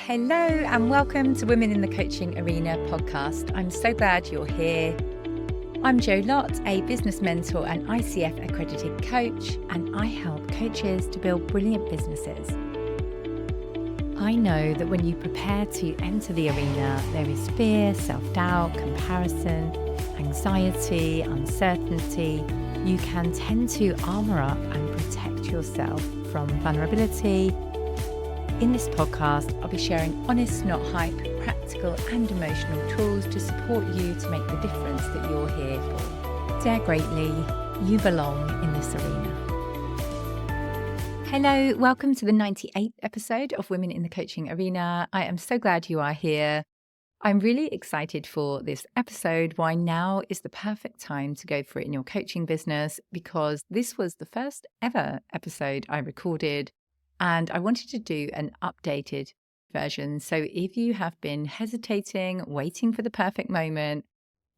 Hello and welcome to Women in the Coaching Arena podcast. I'm so glad you're here. I'm Jo Lott, a business mentor and ICF accredited coach, and I help coaches to build brilliant businesses. I know that when you prepare to enter the arena, there is fear, self-doubt, comparison, anxiety, uncertainty. You can tend to armor up and protect yourself from vulnerability. In this podcast, I'll be sharing honest, not hype, practical and emotional tools to support you to make the difference that you're here for. Dare greatly, you belong in this arena. Hello, welcome to the 98th episode of Women in the Coaching Arena. I am so glad you are here. I'm really excited for this episode. Why now is the perfect time to go for it in your coaching business, because this was the first ever episode I recorded. And I wanted to do an updated version. So if you have been hesitating, waiting for the perfect moment,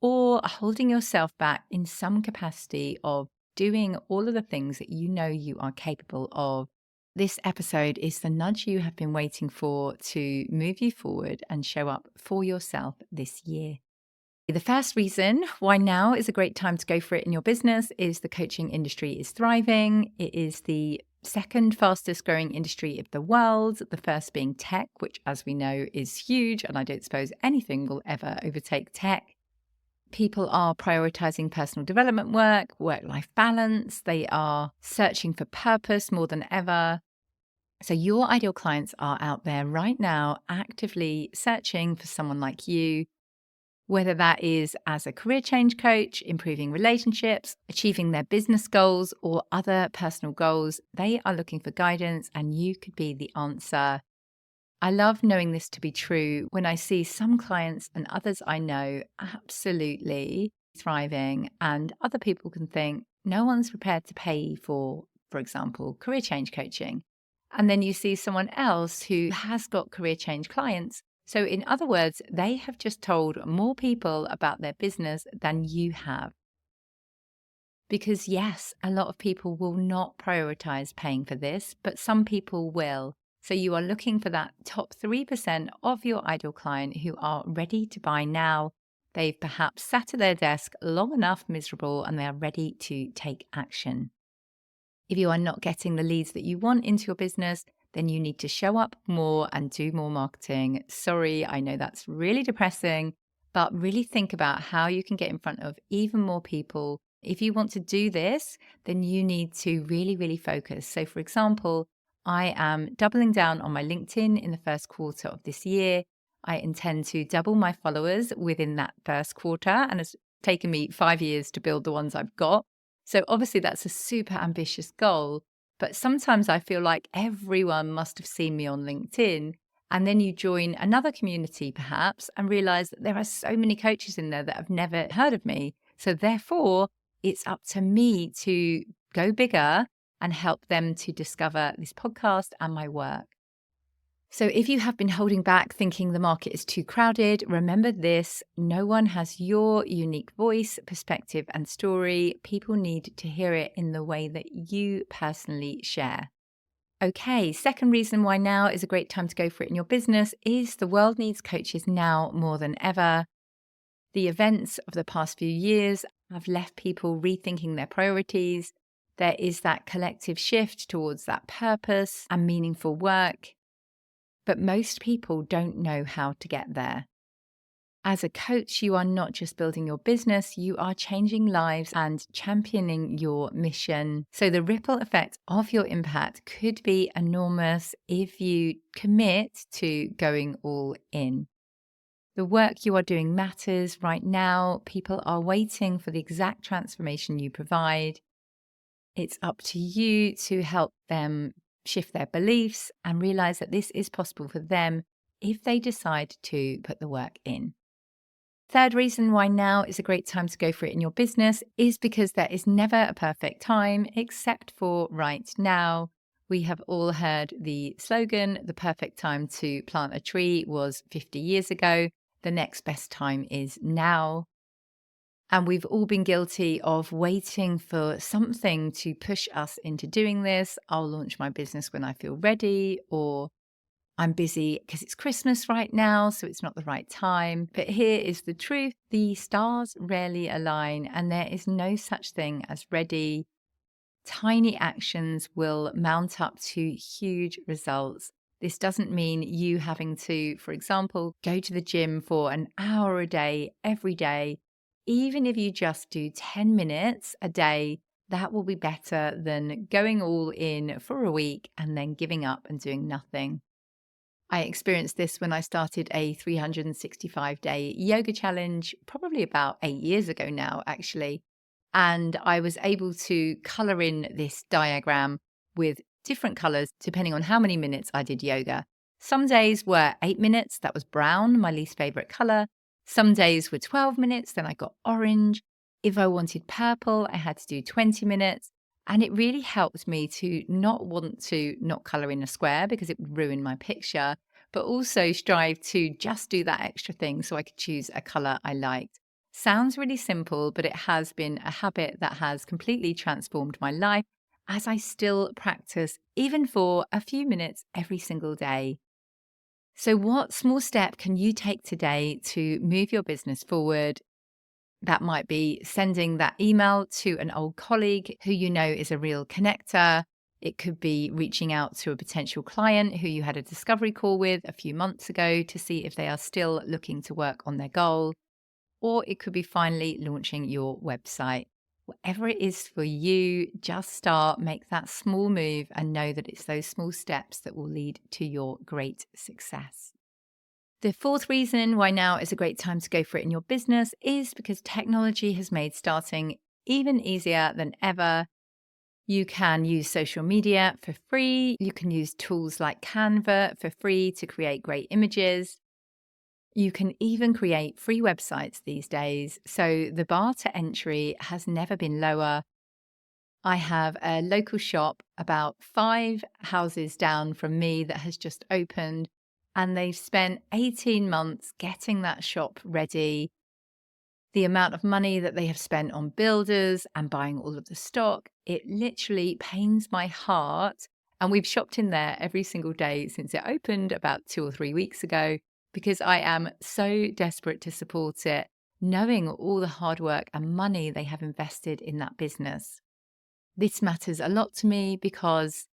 or holding yourself back in some capacity of doing all of the things that you know you are capable of, this episode is the nudge you have been waiting for to move you forward and show up for yourself this year. The first reason why now is a great time to go for it in your business is the coaching industry is thriving. It is the second fastest growing industry of the world, the first being tech, which as we know is huge, and I don't suppose anything will ever overtake tech. People are prioritizing personal development work, work-life balance. They are searching for purpose more than ever. So your ideal clients are out there right now actively searching for someone like you. Whether that is as a career change coach, improving relationships, achieving their business goals, or other personal goals, they are looking for guidance, and you could be the answer. I love knowing this to be true when I see some clients and others I know absolutely thriving, and other people can think no one's prepared to pay for example, career change coaching. And then you see someone else who has got career change clients. So in other words, they have just told more people about their business than you have. Because yes, a lot of people will not prioritize paying for this, but some people will. So you are looking for that top 3% of your ideal client who are ready to buy now. They've perhaps sat at their desk long enough miserable, and they are ready to take action. If you are not getting the leads that you want into your business, then you need to show up more and do more marketing. Sorry, I know that's really depressing, but really think about how you can get in front of even more people. If you want to do this, then you need to really, really focus. So for example, I am doubling down on my LinkedIn in the first quarter of this year. I intend to double my followers within that first quarter, and it's taken me 5 years to build the ones I've got. So obviously that's a super ambitious goal. But sometimes I feel like everyone must have seen me on LinkedIn. And then you join another community perhaps and realize that there are so many coaches in there that have never heard of me. So therefore, it's up to me to go bigger and help them to discover this podcast and my work. So if you have been holding back thinking the market is too crowded, remember this: no one has your unique voice, perspective, and story. People need to hear it in the way that you personally share. Okay, second reason why now is a great time to go for it in your business is the world needs coaches now more than ever. The events of the past few years have left people rethinking their priorities. There is that collective shift towards that purpose and meaningful work. But most people don't know how to get there. As a coach, you are not just building your business, you are changing lives and championing your mission. So the ripple effect of your impact could be enormous if you commit to going all in. The work you are doing matters right now. People are waiting for the exact transformation you provide. It's up to you to help them shift their beliefs and realize that this is possible for them if they decide to put the work in. Third reason why now is a great time to go for it in your business is because there is never a perfect time except for right now. We have all heard the slogan, the perfect time to plant a tree was 50 years ago. The next best time is now. And we've all been guilty of waiting for something to push us into doing this. I'll launch my business when I feel ready, or I'm busy because it's Christmas right now, so it's not the right time. But here is the truth. The stars rarely align, and there is no such thing as ready. Tiny actions will mount up to huge results. This doesn't mean you having to, for example, go to the gym for an hour a day, every day. Even if you just do 10 minutes a day, that will be better than going all in for a week and then giving up and doing nothing. I experienced this when I started a 365-day yoga challenge, probably about 8 years ago now, actually. And I was able to color in this diagram with different colors depending on how many minutes I did yoga. Some days were 8 minutes, that was brown, my least favorite color. Some days were 12 minutes, then I got orange. If I wanted purple, I had to do 20 minutes. And it really helped me to not want to not color in a square because it would ruin my picture, but also strive to just do that extra thing so I could choose a color I liked. Sounds really simple, but it has been a habit that has completely transformed my life as I still practice, even for a few minutes every single day. So, what small step can you take today to move your business forward? That might be sending that email to an old colleague who you know is a real connector. It could be reaching out to a potential client who you had a discovery call with a few months ago to see if they are still looking to work on their goal. Or it could be finally launching your website. Whatever it is for you, just start, make that small move, and know that it's those small steps that will lead to your great success. The fourth reason why now is a great time to go for it in your business is because technology has made starting even easier than ever. You can use social media for free. You can use tools like Canva for free to create great images. You can even create free websites these days. So the bar to entry has never been lower. I have a local shop about 5 houses down from me that has just opened, and they've spent 18 months getting that shop ready. The amount of money that they have spent on builders and buying all of the stock, it literally pains my heart. And we've shopped in there every single day since it opened about 2 or 3 weeks ago because I am so desperate to support it, knowing all the hard work and money they have invested in that business. This matters a lot to me because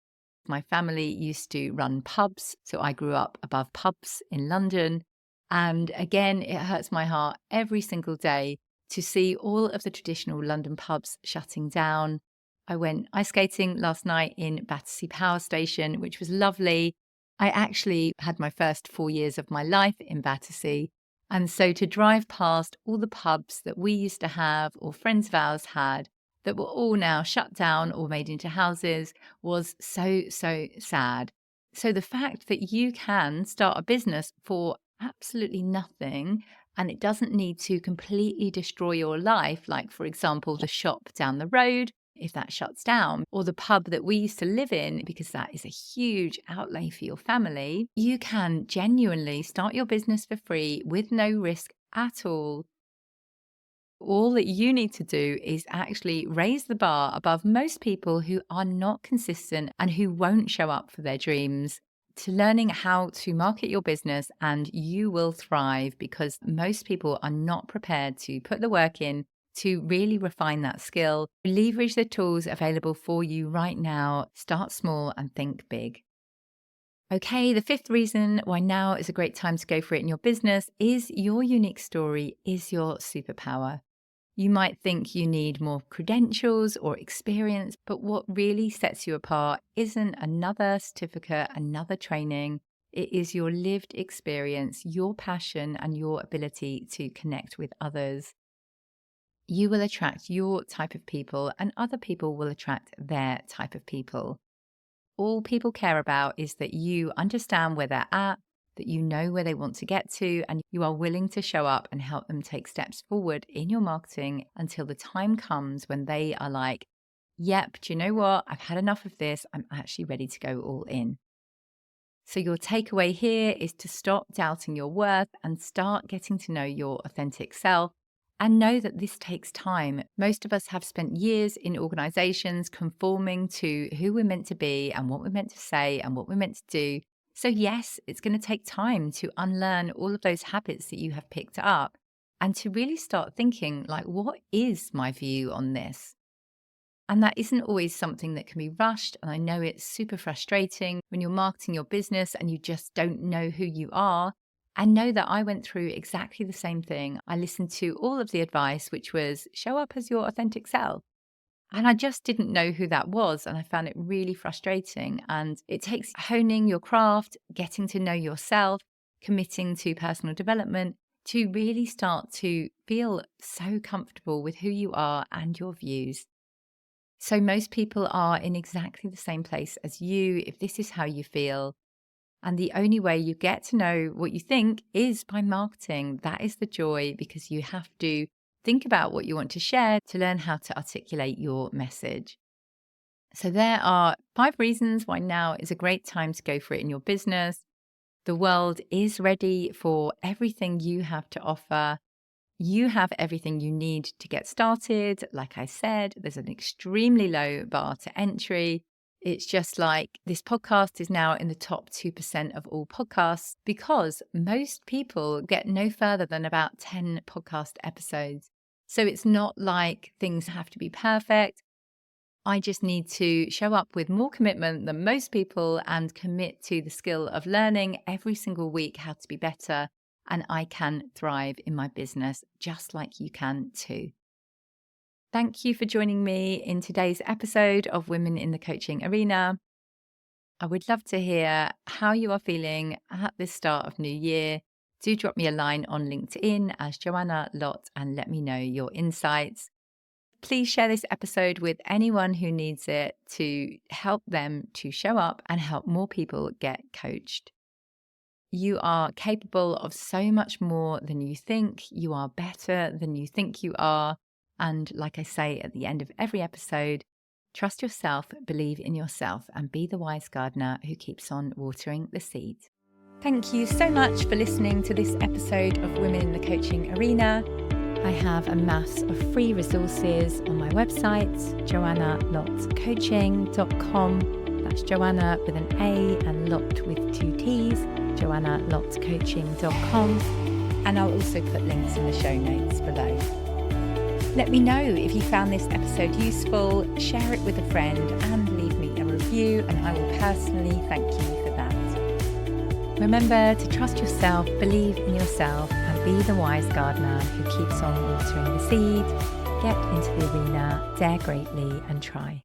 my family used to run pubs. So I grew up above pubs in London. And again, it hurts my heart every single day to see all of the traditional London pubs shutting down. I went ice skating last night in Battersea Power Station, which was lovely. I actually had my first 4 years of my life in Battersea. And so to drive past all the pubs that we used to have or friends of ours had that were all now shut down or made into houses was so, so sad. So the fact that you can start a business for absolutely nothing and it doesn't need to completely destroy your life, like, for example, the shop down the road, if that shuts down, or the pub that we used to live in, because that is a huge outlay for your family, you can genuinely start your business for free with no risk at all. All that you need to do is actually raise the bar above most people who are not consistent and who won't show up for their dreams to learning how to market your business, and you will thrive because most people are not prepared to put the work in to really refine that skill. Leverage the tools available for you right now. Start small and think big. Okay, the fifth reason why now is a great time to go for it in your business is your unique story is your superpower. You might think you need more credentials or experience, but what really sets you apart isn't another certificate, another training. It is your lived experience, your passion, and your ability to connect with others. You will attract your type of people, and other people will attract their type of people. All people care about is that you understand where they're at, that you know where they want to get to, and you are willing to show up and help them take steps forward in your marketing until the time comes when they are like, yep, do you know what? I've had enough of this. I'm actually ready to go all in. So your takeaway here is to stop doubting your worth and start getting to know your authentic self. And know that this takes time. Most of us have spent years in organizations conforming to who we're meant to be and what we're meant to say and what we're meant to do. So, yes, it's going to take time to unlearn all of those habits that you have picked up and to really start thinking, like, what is my view on this? And that isn't always something that can be rushed. And I know it's super frustrating when you're marketing your business and you just don't know who you are. And know that I went through exactly the same thing. I listened to all of the advice, which was show up as your authentic self. And I just didn't know who that was. And I found it really frustrating. And it takes honing your craft, getting to know yourself, committing to personal development to really start to feel so comfortable with who you are and your views. So most people are in exactly the same place as you if this is how you feel. And the only way you get to know what you think is by marketing. That is the joy, because you have to think about what you want to share to learn how to articulate your message. So there are 5 reasons why now is a great time to go for it in your business. The world is ready for everything you have to offer. You have everything you need to get started. Like I said, there's an extremely low bar to entry. It's just like this podcast is now in the top 2% of all podcasts because most people get no further than about 10 podcast episodes. So it's not like things have to be perfect. I just need to show up with more commitment than most people and commit to the skill of learning every single week how to be better. And I can thrive in my business just like you can too. Thank you for joining me in today's episode of Women in the Coaching Arena. I would love to hear how you are feeling at this start of New Year. Do drop me a line on LinkedIn as Joanna Lott and let me know your insights. Please share this episode with anyone who needs it to help them to show up and help more people get coached. You are capable of so much more than you think. You are better than you think you are. And like I say at the end of every episode, trust yourself, believe in yourself, and be the wise gardener who keeps on watering the seed. Thank you so much for listening to this episode of Women in the Coaching Arena. I have a mass of free resources on my website, joannalottcoaching.com. That's Joanna with an A and Lott with 2 T's, joannalottcoaching.com. And I'll also put links in the show notes below. Let me know if you found this episode useful, share it with a friend and leave me a review, and I will personally thank you for that. Remember to trust yourself, believe in yourself, and be the wise gardener who keeps on watering the seed. Get into the arena, dare greatly and try.